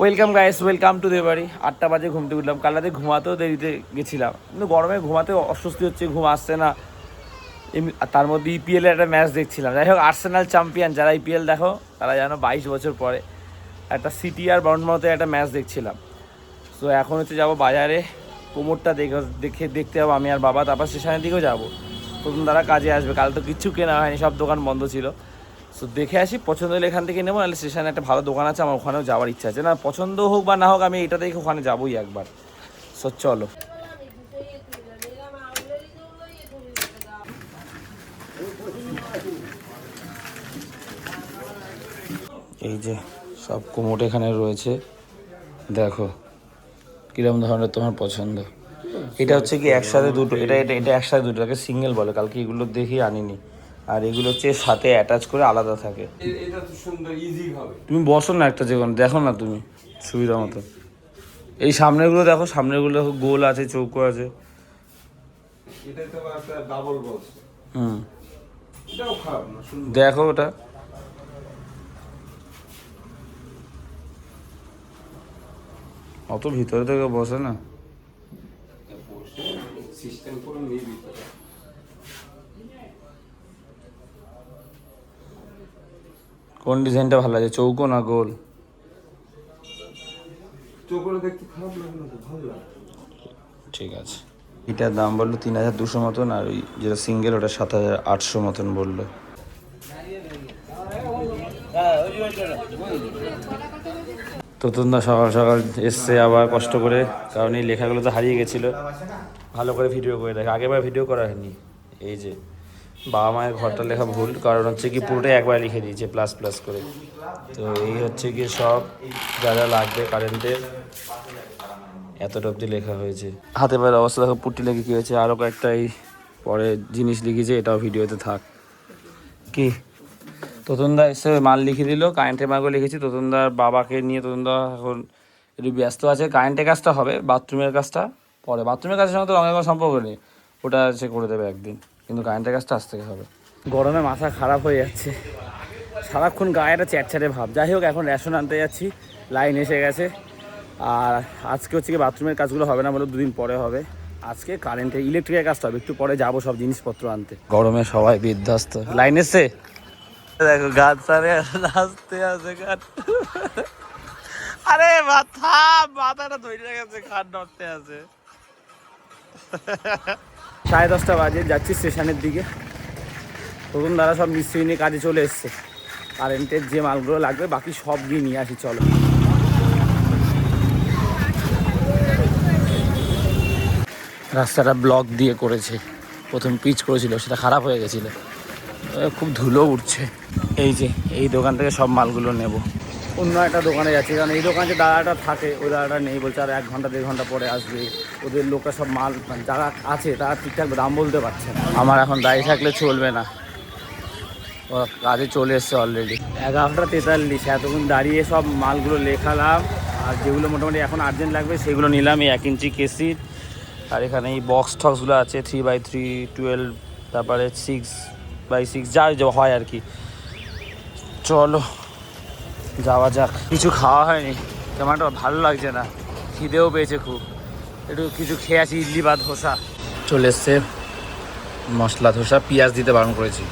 Welcome guys, welcome to দে বাড়ি। 8টা বাজে ঘুমতে উঠলাম। কাল রাতে ঘুমাতেও দেরিতে গেছিলাম, কিন্তু গরমে ঘুমাতে অস্বস্তি হচ্ছে, ঘুম আসছে না। তার মধ্যে ইপিএলের একটা ম্যাচ দেখছিলাম। যাই হোক, আর্সেনাল চ্যাম্পিয়ন। যারা ইপিএল দেখো তারা জানো 22 বছর পরে একটা সিটি আর বাউন্ডমাউথের একটা ম্যাচ দেখছিলাম। সো এখন হচ্ছে যাবো বাজারে, কোমরটা দেখতে যাবো আমি আর বাবা। তারপর স্টেশনের দিকেও যাবো, প্রথম তারা কাজে আসবে। কাল তো কিচ্ছু কেনা হয়নি, সব দোকান বন্ধ ছিল। সো দেখে আসি, পছন্দ হলে এখান থেকে নেবো, নাহলে স্টেশনে একটা ভালো দোকান আছে, আমার ওখানেও যাওয়ার ইচ্ছা আছে। না পছন্দ হোক বা না হোক, আমি এটা দেখে ওখানে যাবোই একবার। সো চলো। এই যে সব কোমোট এখানে রয়েছে, দেখো কিরকম ধরনের তোমার পছন্দ। এটা হচ্ছে কি একসাথে দুটো, এটা এটা এটা একসাথে দুটো, এটাকে সিঙ্গেল বলে। কালকে এগুলো দেখি আনিনি। আর এগুলো হচ্ছে সাথে অ্যাটাচ করে আলাদা থাকে। এটা তো সুন্দর, ইজি হবে। তুমি বসো না একটা যেখানে, দেখো না তুমি সুবিধা মতো। এই সামনেগুলো দেখো, সামনেগুলো গোল আছে, চৌকো আছে। এটা তো একটা ডাবল বক্স। হুম, এটাও খারাপ না, সুন্দর। দেখো ওটা। অত ভিতরে থেকে বসে না। সিস্টেম করে নিয়ে দিতে। কোন ডিজাইনটা ভালো লাগে, চৌকো না গোল? চোখে দেখতে খারাপ লাগে না তো, ভালো লাগে। ঠিক আছে। এটার দাম বললো 3200 মতন, আর ওই যেটা সিঙ্গেল ওটা 7800 মতন বললো। তোতনদা সকাল সকাল এসছে আবার কষ্ট করে, কারণ এই লেখাগুলো তো হারিয়ে গেছিলো। ভালো করে ভিডিও করে দেখে, আগেবার ভিডিও করা হয়নি। এই যে বাবা মায়ের ঘরটা লেখা ভুল, কারণ হচ্ছে কি পুরোটাই একবার লিখে দিয়েছে প্লাস প্লাস করে। তো এই হচ্ছে কি সব যা যা লাগবে কারেন্টের, এতটা অব্দি লেখা হয়েছে। হাতে পায়ের অবস্থা দেখো, পুট্টি লেগে কী হয়েছে। আরও কয়েকটা এই পরে জিনিস লিখেছে, এটাও ভিডিওতে থাক। কি তোতনদা এসে মাল লিখে দিল, কারেন্টের মালগুলো লিখেছি। তোতনদার বাবাকে নিয়ে তোতনদা এখন একটু ব্যস্ত আছে। কারেন্টের কাজটা হবে, বাথরুমের কাজটা পরে। বাথরুমের কাজের সঙ্গে তো রঙের কোনো সম্পর্ক নেই, ওটা সে করে দেবে একদিন, কিন্তু কারেন্টের কাজটা আজ থেকে হবে। গরমে মাথা খারাপ হয়ে যাচ্ছে, সারাক্ষণ গায়ে একটা চ্যাটচ্যাটে ভাব। যাই হোক, এখন রেশন আনতে যাচ্ছি, লাইন এসে গেছে। আর আজকে হচ্ছে কি বাথরুমের কাজগুলো হবে না, বলে 2 দিন পরে হবে। আজকে কারেন্টের ইলেকট্রিকের কাজটা হবে, একটু পরে যাবো সব জিনিসপত্র আনতে। গরমে সবাই বিধ্বস্ত। লাইন এসছে, দেখো গাছ সারে নাচতে আছে গান। আরে মাথাটা ধরে গেছে, খাট নড়তে আছে। 10:30 বাজে, যাচ্ছি স্টেশনের দিকে। তখন তারা সব মিস্ত্রি নিয়ে কাজে চলে এসছে। কারেন্টের যে মালগুলো লাগবে বাকি সব গিয়ে নিয়ে আসি, চলো। রাস্তাটা ব্লক দিয়ে করেছে, প্রথম পিচ করেছিল, সেটা খারাপ হয়ে গেছিলো, খুব ধুলো উঠছে। এই যে এই দোকান থেকে সব মালগুলো নেব। অন্য একটা দোকানে যাচ্ছি, কারণ এই দোকানে যে দাদাটা থাকে, ওই দাদাটা নেই, বলছে আর 1 ঘন্টা 1.5 ঘন্টা পরে আসবে। ওদের লোকটা সব মাল যারা আছে তারা ঠিকঠাক দাম বলতে পারছে না। আমার এখন দাঁড়িয়ে থাকলে চলবে না, কাজে চলে এসছে অলরেডি। 11:43, এতক্ষণ দাঁড়িয়ে সব মালগুলো লেখালাম। আর যেগুলো মোটামুটি এখন আর্জেন্ট লাগবে সেগুলো নিলাম। এই 1 ইঞ্চি কেসি, আর এখানে এই বক্স টক্সগুলো আছে 3x3, 12, তারপরে 6x6, যা হয় আর কি। চলো যাওয়া যাক। কিছু খাওয়া হয়নি, তেমনটা ভালো লাগছে না, খিদেও পেয়েছে খুব। একটু কিছু খেয়ে আসি, ইডলি বা ধোসা চলে এসছে, মশলা ধোসা, পেঁয়াজ দিতে বারণ করেছি।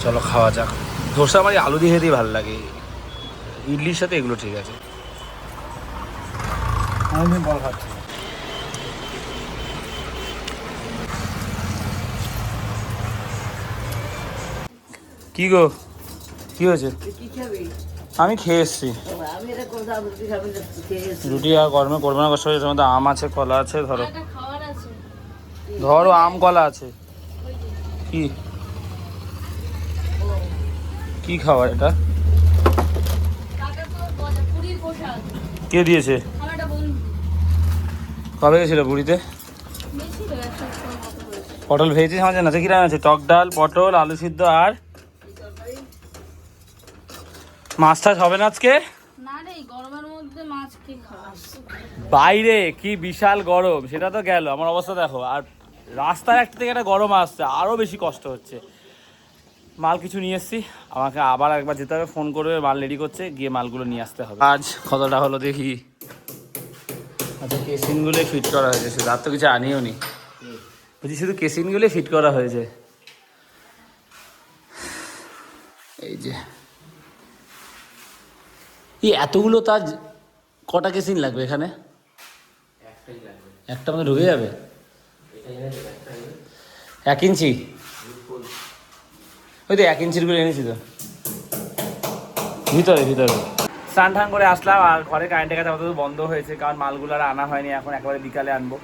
চলো খাওয়া যাক। ধোসা আমার আলু দিয়ে খেতেই ভালো লাগে, ইডলির সাথে এগুলো ঠিক আছে। আমি বল খাচ্ছি। কি গো, কি হয়েছে? আমি খেয়ে এসছি। রুটি আর গরমে করবো না, কষ্ট। এর মধ্যে আম আছে, কলা আছে, ধরো ধরো আম কলা আছে। কি কি খাবার এটা? কে দিয়েছে? কবে গেছিল পুরীতে? পটল ভেজেছিস আমার জানা আছে। কিরকম আছে? টক ডাল, পটল, আলু সিদ্ধ, আর মাছ টাছ হবে না আজকে? বাইরে কি বিশাল গরম, সেটা তো গেল, আমার অবস্থা দেখো। আর রাস্তার একটা থেকে একটা গরম আসছে, আরো বেশি কষ্ট হচ্ছে। মাল কিছু নিয়ে এসেছি, আমাকে আবার একবার যেতে হবে, ফোন করবে, মাল রেডি করছে, গিয়ে মালগুলো নিয়ে আসতে হবে। আজ কতটা হলো দেখি। আচ্ছা কেসিনগুলোই ফিট করা হয়েছে, শুধু আর তো কিছু আনিও নি, বলছি শুধু কেসিনগুলোই ফিট করা হয়েছে। এই যে এতগুলো তার কটা কেসিন লাগবে এখানে? একটা মধ্যে ঢুকে যাবে 1 ইঞ্চি? ওই তো 1 ইঞ্চির করে এনেছি তো ভিতরে স্নান টান করে আসলাম, আর ঘরে কারেন্টের কাছে আপাতত বন্ধ হয়েছে, কারণ মালগুলো আর আনা হয়নি, এখন একবারে বিকালে আনবো।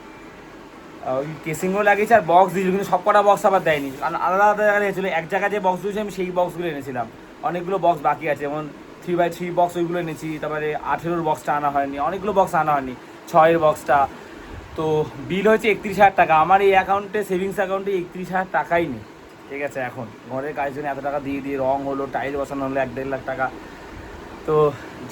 ওই কেসিংও লাগিয়েছে আর বক্স দিয়েছিল, কিন্তু সব কটা বক্স আবার দেয়নি, কারণ আলাদা আলাদা জায়গায় এনেছিল। এক জায়গায় যে বক্স দিয়েছি আমি সেই বক্সগুলো এনেছিলাম, অনেকগুলো বক্স বাকি আছে, যেমন 3x3 বক্স ওইগুলো এনেছি, তারপরে 18 বক্সটা আনা হয়নি, অনেকগুলো বক্স আনা হয়নি, 6 বক্সটা। তো বিল হয়েছে 31,000 টাকা। আমার এই অ্যাকাউন্টে, সেভিংস অ্যাকাউন্টে 31,000 টাকাই নেই, ঠিক আছে। এখন ঘরের কাজের জন্য এত টাকা দিয়ে রং হলো, টাইল বসানো হলো 1-1.5 লাখ টাকা। তো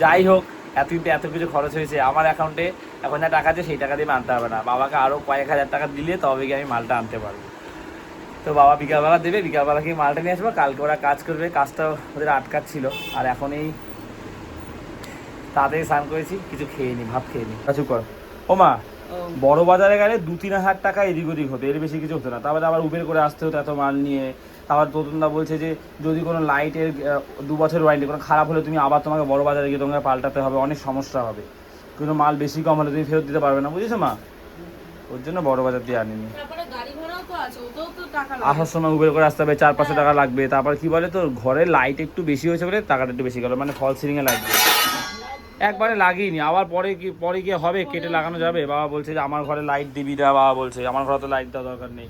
যাই হোক, এত কিছু খরচ হয়েছে আমার অ্যাকাউন্টে, এখন যা টাকা আছে সেই টাকা দিয়ে আনতে হবে না, বাবাকে আরও কয়েক হাজার টাকা দিলে তবে গিয়ে আমি মালটা আনতে পারবো। তো বাবা বিকালবেলা দেবে, বিকালবেলা গিয়ে মালটা নিয়ে আসবো, কালকে ওরা কাজ করবে, কাজটা ওদের আটকাচ্ছিল। আর এখন এই তাড়াতাড়ি স্নান করেছি, কিছু খেয়ে নি, ভাত খেয়ে নি। কিছু কর ও মা, বড় বাজারে গেলে 2-3 হাজার টাকা এদিক ওদিক হতো, এর বেশি কিছু হতো না। তারপরে আবার উবের করে আসতে হতো এত মাল নিয়ে। আবার তোতনদা বলছে যে যদি কোনো লাইটের 2 বছর ওয়ারেন্টি, কোনো খারাপ হলে তুমি আবার তোমাকে বড় বাজারে গিয়ে তোমাকে পাল্টাতে হবে, অনেক সমস্যা হবে, কিন্তু মাল বেশি কম হলে তুমি ফেরত দিতে পারবে না, বুঝেছো মা? ওর জন্য বড় বাজার দিয়ে আনিনি। আসার সময় উবের করে আসতে হবে, 400-500 টাকা লাগবে। তারপর কি বলে, তো ঘরের লাইট একটু বেশি হয়েছে বলে টাকাটা একটু বেশি গেল, মানে ফল সিলিংয়ে লাগবে। একবারে লাগিয়ে নি, আবার পরে গিয়ে হবে, কেটে লাগানো যাবে। বাবা বলছে যে আমার ঘরে লাইট দিবি না, বাবা বলছে আমার ঘরে তো লাইট দেওয়ার দরকার নেই।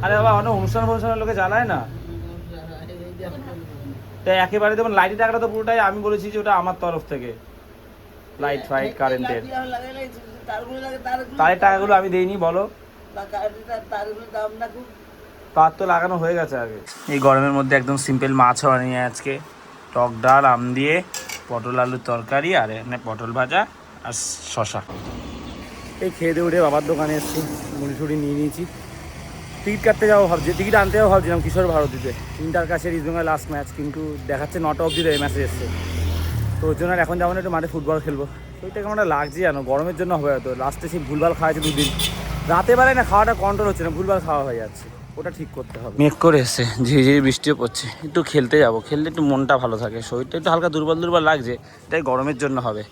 আরে বাবা, অনেক অনুষ্ঠানের লোকে জ্বালায় না, তাই একেবারে যেমন লাইটের টাকাটা তো পুরোটাই আমি বলেছি যে ওটা আমার তরফ থেকে, লাইট ফাইট কারেন্টের তারের টাকাগুলো আমি দেইনি, বলো। তার তো লাগানো হয়ে গেছে আগে। এই গরমের মধ্যে একদম সিম্পল মাছ বানিয়ে আজকে, টক ডাল, আম দিয়ে, পটল আলুর তরকারি, আর এখানে পটল ভাজা আর শশা। এই খেয়ে দিয়ে উঠে বাবার দোকানে এসেছি, মুড়ি টুড়ি নিয়ে নিয়েছি। টিকিট কাটতে যাবো ভাবছি, টিকিট আনতে যাবো ভাবছিলাম কিশোর ভারতীতে, 3টার কাছে ইস্টবেঙ্গল লাস্ট ম্যাচ, কিন্তু দেখাচ্ছে 9টা অবধি মেসেজ এসছে। তো ওর জন্য এখন যাবো না, একটু মাঠে ফুটবল খেলবো। ওইটা কেমন লাগছে জানো, গরমের জন্য হবে হয়তো, লাস্টে সেই ভুলভাল খাওয়া আছে 2 দিন, রাতে বেলায় না খাওয়াটা কন্ট্রোল হচ্ছে না, ভুলভাল খাওয়া হয়ে যাচ্ছে, ওটা ঠিক করতে হবে। মেঘ করে এসছে, ঝিরিঝিরি বৃষ্টিও পড়ছে, একটু খেলতে যাবো, খেললে একটু মনটা ভালো থাকে, শরীরটা একটু হালকা দুর্বল লাগছে, এটাই গরমের জন্য হবে।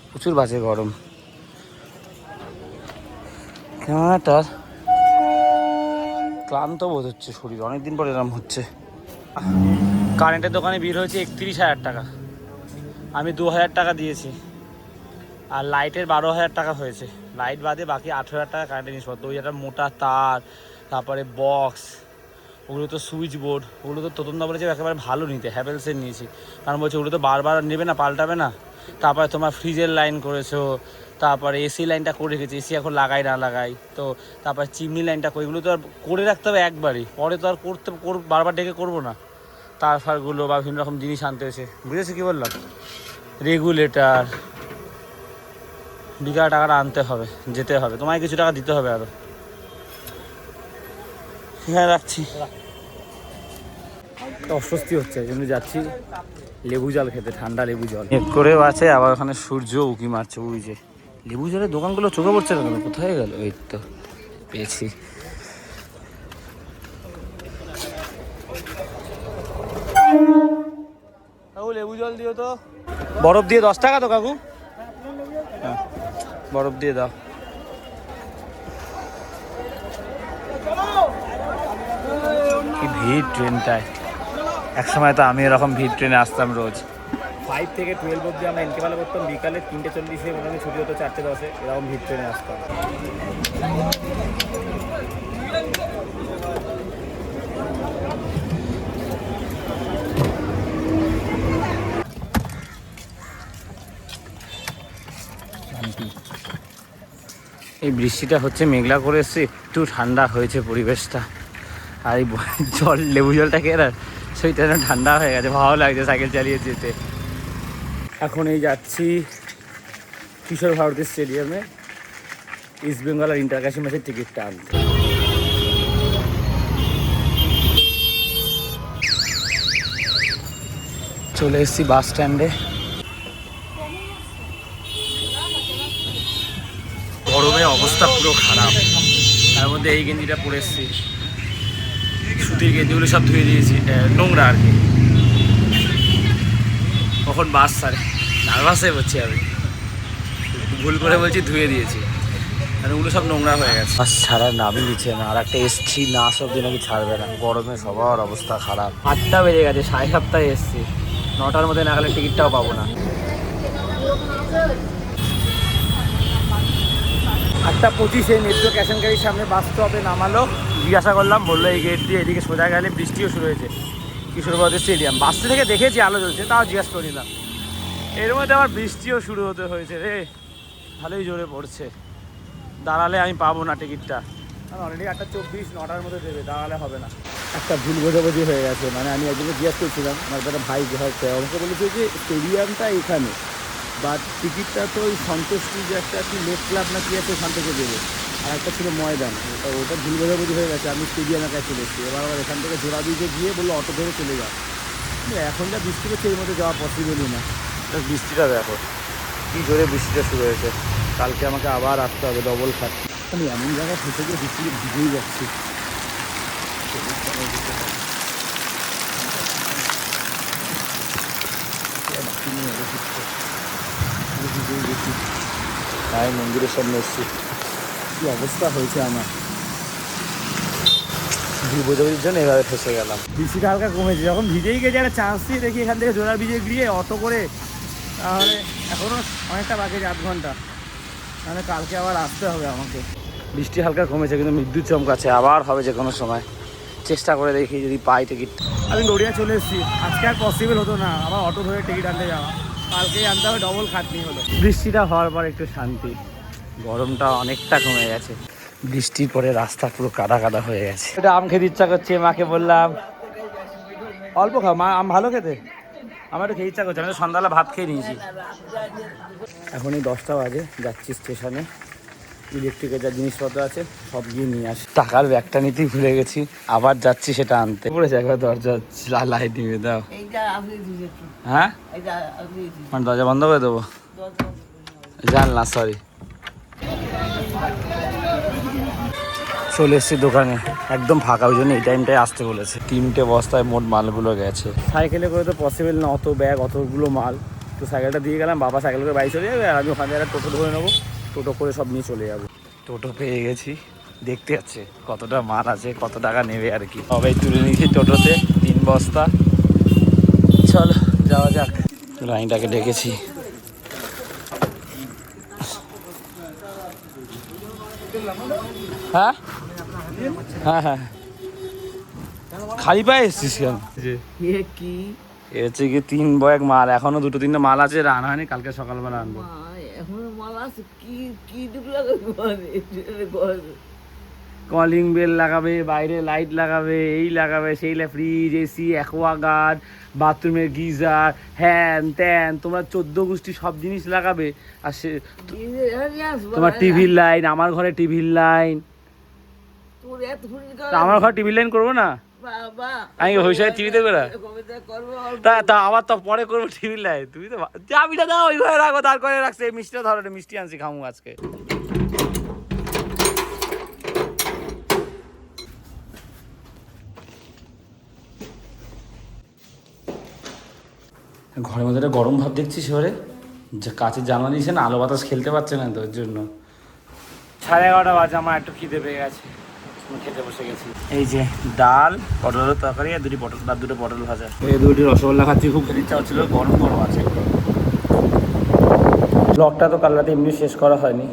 প্রচুর বাজে গরম, কেমনটার ক্লান্ত বোধ হচ্ছে শরীর, অনেকদিন পর এরকম হচ্ছে। কারেন্টের দোকানে বিল হয়েছে 31,000 টাকা, আমি 2,000 টাকা দিয়েছি, আর লাইটের 12,000 টাকা হয়েছে, লাইট বাদে বাকি 18,000 টাকা কারেন্টের জিনিসপত্র। ওই একটা মোটা তার, তারপরে বক্স, ওগুলো তো সুইচ বোর্ড, ওগুলো তো তোতনদা বলেছে একেবারে ভালো নিতে, হ্যাভেলসের নিয়েছি, কারণ বলছে ওগুলো তো বারবার নেবে না, পাল্টাবে না। তারপরে তোমার ফ্রিজের লাইন করেছো, তারপরে এসি লাইনটা করে রেখেছি, এসি এখন লাগাই না লাগাই তো, তারপরে চিমনি লাইনটা, ওইগুলো তো আর করে রাখতে হবে একবারই, পরে তো আর বারবার ডেকে করবো না। তার ফারগুলো বা বিভিন্ন রকম জিনিস আনতে হয়েছে, বুঝেছি কি বললাম, রেগুলেটার, বিঘা টাকাটা আনতে হবে, যেতে হবে, তোমায় কিছু টাকা দিতে হবে আরও। হ্যাঁ রাখছি, অস্বস্তি হচ্ছে, এই জন্য যাচ্ছি লেবু জল খেতে, ঠান্ডা লেবু জল। এক করেও আছে, আবার ওখানে সূর্য উঁকি মারছে, ওই যে লেবু জলের দোকানগুলো চোখে পড়ছে না কেন, কোথায় গেল? এই তো পেয়েছি। কাকু লেবু জল দিও তো, বরফ দিয়ে 10 টাকা তো কাকু, হ্যাঁ বরফ দিয়ে দাও। কি ভিড় ট্রেনটায়, একসময় তো আমি এরকম ভিড় ট্রেনে আসতাম রোজ। 5 থেকে 12 অব্দি আমরা ইন্টারভালে করতাম, বিকালে 3:40 মোটামুটি ছুটি হতো, 4:10 এরকম ভিড় ট্রেনে আসতাম। এই বৃষ্টিটা হচ্ছে, মেঘলা করে এসছে, একটু ঠান্ডা হয়েছে পরিবেশটা, আর এই জল লেবু জলটা খেয়ে না সেইটা ঠান্ডা হয়ে গেছে, ভালো লাগছে সাইকেল চালিয়ে যেতে। এখন এই যাচ্ছি কিশোর ভারতী স্টেডিয়ামে ইস্টবেঙ্গল আর ইন্টার কাশি ম্যাচের টিকিটটা আনতে। চলে এসেছি বাস স্ট্যান্ডে। গরমে অবস্থা পুরো খারাপ, তার মধ্যে এই গেঞ্জিটা পরে এসেছি, সুতির গেঞ্জিগুলো সব ধুয়ে দিয়েছি, নোংরা আর কি। কখন বাস ছাড়ে, নার্ভাস হয়ে পড়ছি আমি, ভুল করে বলছি ধুয়ে দিয়েছি, আর ওগুলো সব নোংরা হয়ে গেছে। বাস ছাড়ার নামই দিচ্ছে না, আর একটা এসছি না সব দিন নাকি ছাড়বে না। গরমে সবার অবস্থা খারাপ। 8টা বেজে গেছে, 7:30 এসছি, 9টার মধ্যে না গেলে টিকিটটাও পাবো না। 8:25 মেট্রো ক্যাশ অ্যান্ড ক্যারির সামনে বাস স্টপে নামালো। জিজ্ঞাসা করলাম, বললো এই গেট দিয়ে এদিকে সোজা গেলে। বৃষ্টিও শুরু হয়েছে, কিশোরগঞ্জ স্টেডিয়াম। বাসটা থেকে দেখেছি আলো জ্বলছে, তাও জিজ্ঞাসা করিলাম। এর মধ্যে আবার বৃষ্টিও শুরু হতে হয়েছে রে, ভালোই জোরে পড়ছে। দাঁড়ালে আমি পাবো না টিকিটটা, আমি অলরেডি 8:24, 9টার মধ্যে দেবে, দাঁড়ালে হবে না। একটা ভুল বোঝাবুঝি হয়ে গেছে, মানে আমি একজনকে জিজ্ঞাসা করছিলাম, আমার একটা ভাই হয়তো আমাকে বলেছে যে স্টেডিয়ামটা এখানে, বাট টিকিটটা তো ওই সন্তোষী যে একটা কি লেক ক্লাব না কি আছে ওখান থেকে দেবে, আর একটা ছিল ময়দান। ওটা ভুল বোঝাবুঝি হয়ে গেছে, আমি স্টেডিয়ামের কাছে চলে এসেছি। এবার আবার এখান থেকে জোড়া ব্রিজে গিয়ে বললো অটো ধরে চলে যাও। এখন যা বৃষ্টি হচ্ছে এর মধ্যে যাওয়া পসিবলই না। বৃষ্টিটা দেখো কী জোরে বৃষ্টিটা শুরু হয়েছে। কালকে আমাকে আবার আসতে হবে, ডবল খাচ্ছি। আমি এমন জায়গায় ফেসে গিয়ে বৃষ্টি ভিজেই যাচ্ছি। তাই মন্দিরের সামনে এসেছি, কী অবস্থা হয়েছে আমার। ভুল বোঝাবুঝির জন্য এভাবে ফেসে গেলাম। বৃষ্টিটা হালকা কমেছে, যখন ভিজেই গেছে একটা চান্স দিয়ে দেখি এখান থেকে জোড়া ভিজে গিয়ে অটো করে, তাহলে এখনও অনেকটা বাকি, 8 ঘন্টা, তাহলে কালকে আবার আসতে হবে আমাকে। বৃষ্টি হালকা কমেছে, কিন্তু বিদ্যুৎ চমকাচ্ছে, আবার হবে যে কোনো সময়। চেষ্টা করে দেখি যদি পাই টিকিট। আমি গড়িয়া চলে এসেছি, আজকে আর পসিবল হতো না আবার অটো ধরে টিকিট আনতে যাওয়া, কালকেই আনতে হবে, ডবল খাটনি হলো। বৃষ্টিটা হওয়ার পর একটু শান্তি, গরমটা অনেকটা কমে গেছে। বৃষ্টির পরে রাস্তা পুরো কাদা কাদা হয়ে গেছে। এটা আম খেতে ইচ্ছা করছে, মাকে বললাম অল্প খাও মা, আম ভালো খেতে, আমার একটু খেতে ইচ্ছা করছে। আমি তো সন্ধ্যাবেলা ভাত খেয়ে নিয়েছি। এখন এই 10টা বাজে, যাচ্ছি স্টেশনে, ইলেকট্রিকের যা জিনিসপত্র আছে সব গিয়ে নিয়ে আসি। টাকার ব্যাগটা নিতেই ভুলে গেছি, আবার যাচ্ছি সেটা আনতে। পড়েছে একবার দরজা লাইট নিয়ে দাও। হ্যাঁ, মানে দরজা বন্ধ করে দেবো, জানলা, সরি। চলে এসেছি দোকানে, একদম ফাঁকা, ওই জন্য এই টাইমটায় আসতে বলেছে। 3টে বস্তায় মোট মালগুলো গেছে। সাইকেলে করে তো পসিবল না, অত ব্যাগ অতগুলো মাল। তো সাইকেলটা দিয়ে গেলাম, বাবা সাইকেল করে বাড়ি চলে যাবে, আর আমি ওখানে একটা টোটো ধরে নেবো, টোটো করে সব নিয়ে চলে যাবো। টোটো পেয়ে গেছি, দেখতে যাচ্ছে কতটা মাল আছে, কত টাকা নেবে আর কি। সবাই তুলে নিয়েছি টোটোতে 3 বস্তা। চলো যাওয়া যাক। লাইনটাকে ডেকেছি। হ্যাঁ হ্যাঁ হ্যাঁ, খালি পায়ে এসছিস কেন? কি হচ্ছে কি 3 ব্যাগ মাল, এখনো 2-3টা মাল আছে, আনা হয়নি, কালকে সকালবেলা আনবো। কলিং বেল লাগাবে, বাইরে লাইট লাগাবে, এই লাগাবে সেই, ফ্রিজ, এসি, অ্যাকোয়াগার্ড, বাথরুমের গিজার, হ্যান ত্যান, তোমরা 14 গোষ্ঠী সব জিনিস লাগাবে। আর সে তোমার টিভির লাইন, আমার ঘরে টিভির লাইন, আমার ঘরে টিভির লাইন করবো না আমি, হইসাই টিভি দেখবে না, তা আবার তো পরে করবো টিভির লাইন। তুমি তো চাবিটা দাও, ওইভাবে রাখো, তার করে রাখছে। মিষ্টিটা ধরো, মিষ্টি আনছি, খামু আজকে। ঘরের মধ্যে একটা গরম ভাব দেখছি শহরে, যে কাছে জানলা দিয়েছে না, আলো বাতাস খেলতে পারছে না, তো ওর জন্য। 11:30 বাজে, আমার একটু খিদে পেয়ে গেছে, খেতে বসে গেছি। এই যে ডাল, পটলের তরকারি, আর 2টো পটল ভাজা। এই 2টি রসগোল্লা খাচ্ছি, খুব খেতে ইচ্ছা হচ্ছিল, গরম গরম আছে। ব্লগটা তো কাল রাতে এমনি শেষ করা হয়নি।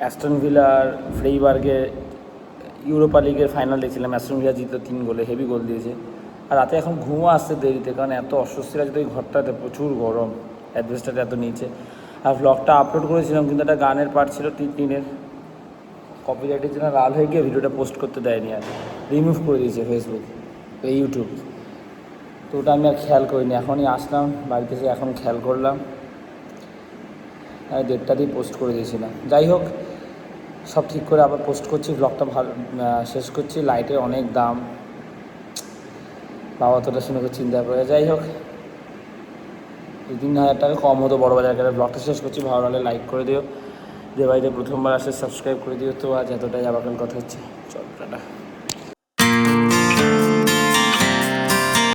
অ্যাস্টন ভিলার ফ্রেইবার্গে ইউরোপা লিগের ফাইনাল দেখছিলাম, অ্যাস্টন ভিলা জিতলো 3 গোলে, হেভি গোল দিয়েছে। আর রাতে এখন ঘুমও আসছে দেরিতে, কারণ এত অস্বস্তি লাগছে ওই ঘরটাতে, প্রচুর গরম, অ্যাডভেস্টারটা এত নিচে। আর ব্লগটা আপলোড করেছিলাম, কিন্তু একটা গানের পার্ট ছিল টিনের, কপিরাইটের জন্য লাল হয়ে গিয়ে ভিডিওটা পোস্ট করতে দেয়নি, আর রিমুভ করে দিয়েছে ফেসবুক, ইউটিউব। তো ওটা আমি আর খেয়াল করিনি, এখনই আসলাম বাড়িতে, এসে এখন খেয়াল করলাম, আর 1:30তেই পোস্ট করে দিয়েছিলাম। যাই হোক, সব ঠিক করে আবার পোস্ট করছি, ব্লগটা ভালো শেষ করছি। লাইটের অনেক দাম, বাবা তোটা শুনে খুব চিন্তা করে। যাই হোক, 2-3 হাজার টাকা কম হতো বড় বাজার গেলে। ব্লগটা শেষ করছি, ভালো লাগলে লাইক করে দিও, যে বাড়িতে প্রথমবার আসে সাবস্ক্রাইব করে দিও। তো আজ এতটাই, আবার কাল কথা হচ্ছে, চল টাটা।